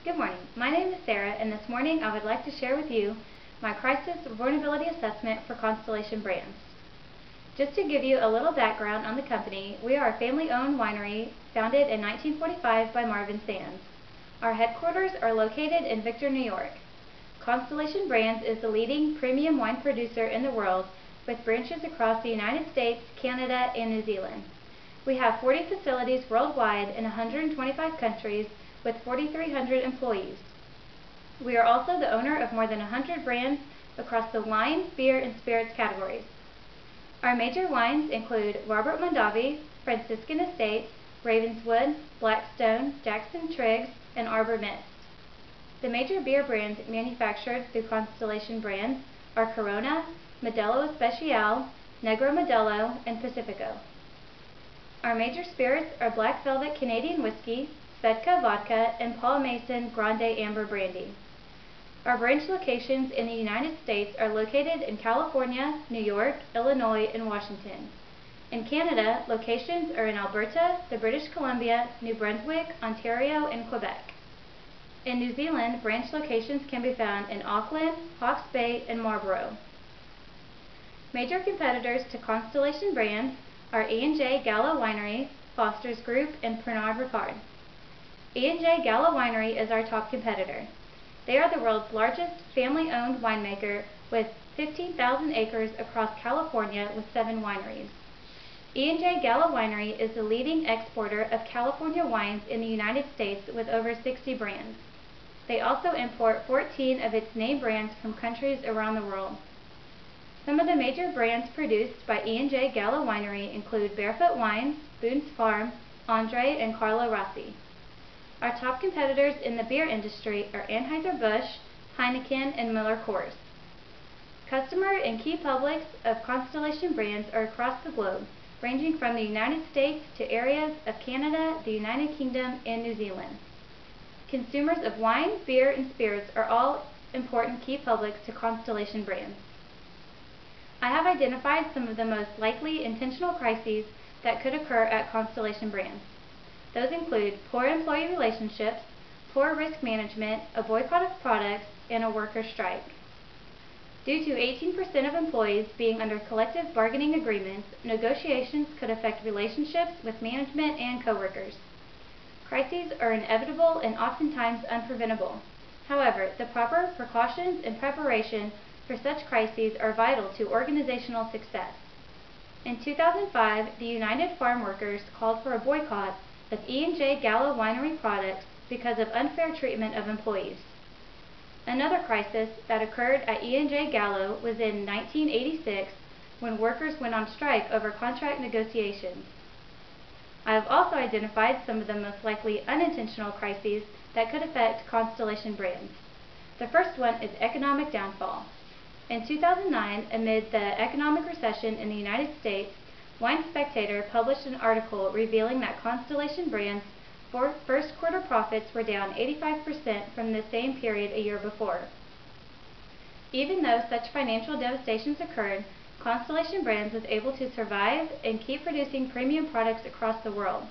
Good morning. My name is Sarah, and this morning I would like to share with you my Crisis Vulnerability Assessment for Constellation Brands. Just to give you a little background on the company, we are a family-owned winery founded in 1945 by Marvin Sands. Our headquarters are located in Victor, New York. Constellation Brands is the leading premium wine producer in the world with branches across the United States, Canada, and New Zealand. We have 40 facilities worldwide in 125 countries with 4,300 employees. We are also the owner of more than 100 brands across the wine, beer, and spirits categories. Our major wines include Robert Mondavi, Franciscan Estates, Ravenswood, Blackstone, Jackson Triggs, and Arbor Mist. The major beer brands manufactured through Constellation Brands are Corona, Modelo Especial, Negro Modelo, and Pacifico. Our major spirits are Black Velvet Canadian Whiskey, Svedka Vodka, and Paul Mason Grande Amber Brandy. Our branch locations in the United States are located in California, New York, Illinois, and Washington. In Canada, locations are in Alberta, the British Columbia, New Brunswick, Ontario, and Quebec. In New Zealand, branch locations can be found in Auckland, Hawke's Bay, and Marlborough. Major competitors to Constellation Brands are E&J Gallo Winery, Foster's Group, and Pernod Ricard. E&J Gallo Winery is our top competitor. They are the world's largest family-owned winemaker with 15,000 acres across California with 7 wineries. E&J Gallo Winery is the leading exporter of California wines in the United States with over 60 brands. They also import 14 of its name brands from countries around the world. Some of the major brands produced by E&J Gallo Winery include Barefoot Wine, Boone's Farm, Andre, and Carlo Rossi. Our top competitors in the beer industry are Anheuser-Busch, Heineken, and Miller Coors. Customer and key publics of Constellation Brands are across the globe, ranging from the United States to areas of Canada, the United Kingdom, and New Zealand. Consumers of wine, beer, and spirits are all important key publics to Constellation Brands. I have identified some of the most likely intentional crises that could occur at Constellation Brands. Those include poor employee relationships, poor risk management, a boycott of products, and a worker strike. Due to 18% of employees being under collective bargaining agreements, negotiations could affect relationships with management and coworkers. Crises are inevitable and oftentimes unpreventable. However, the proper precautions and preparation for such crises are vital to organizational success. In 2005, the United Farm Workers called for a boycott of E&J Gallo Winery products because of unfair treatment of employees. Another crisis that occurred at E&J Gallo was in 1986 when workers went on strike over contract negotiations. I have also identified some of the most likely unintentional crises that could affect Constellation Brands. The first one is economic downfall. In 2009, amid the economic recession in the United States, Wine Spectator published an article revealing that Constellation Brands' first quarter profits were down 85% from the same period a year before. Even though such financial devastations occurred, Constellation Brands was able to survive and keep producing premium products across the world.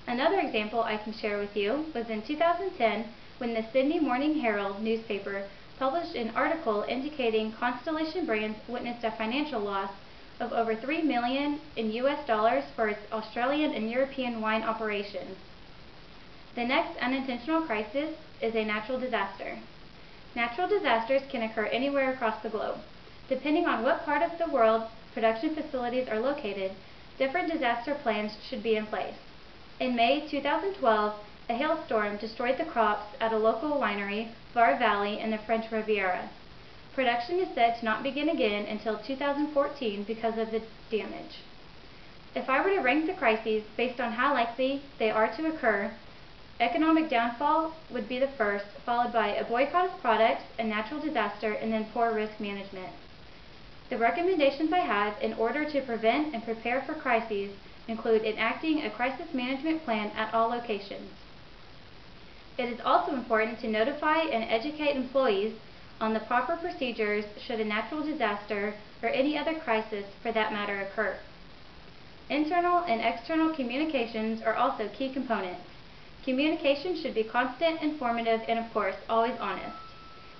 Another example I can share with you was in 2010 when the Sydney Morning Herald newspaper published an article indicating Constellation Brands witnessed a financial loss of over $3 million in US dollars for its Australian and European wine operations. The next unintentional crisis is a natural disaster. Natural disasters can occur anywhere across the globe. Depending on what part of the world production facilities are located, different disaster plans should be in place. In May 2012, a hailstorm destroyed the crops at a local winery, Var Valley, in the French Riviera. Production is said to not begin again until 2014 because of the damage. If I were to rank the crises based on how likely they are to occur, economic downfall would be the first, followed by a boycott of products, a natural disaster, and then poor risk management. The recommendations I have in order to prevent and prepare for crises include enacting a crisis management plan at all locations. It is also important to notify and educate employees on the proper procedures should a natural disaster or any other crisis for that matter occur. Internal and external communications are also key components. Communication should be constant, informative, and of course, always honest.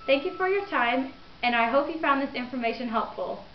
Thank you for your time, and I hope you found this information helpful.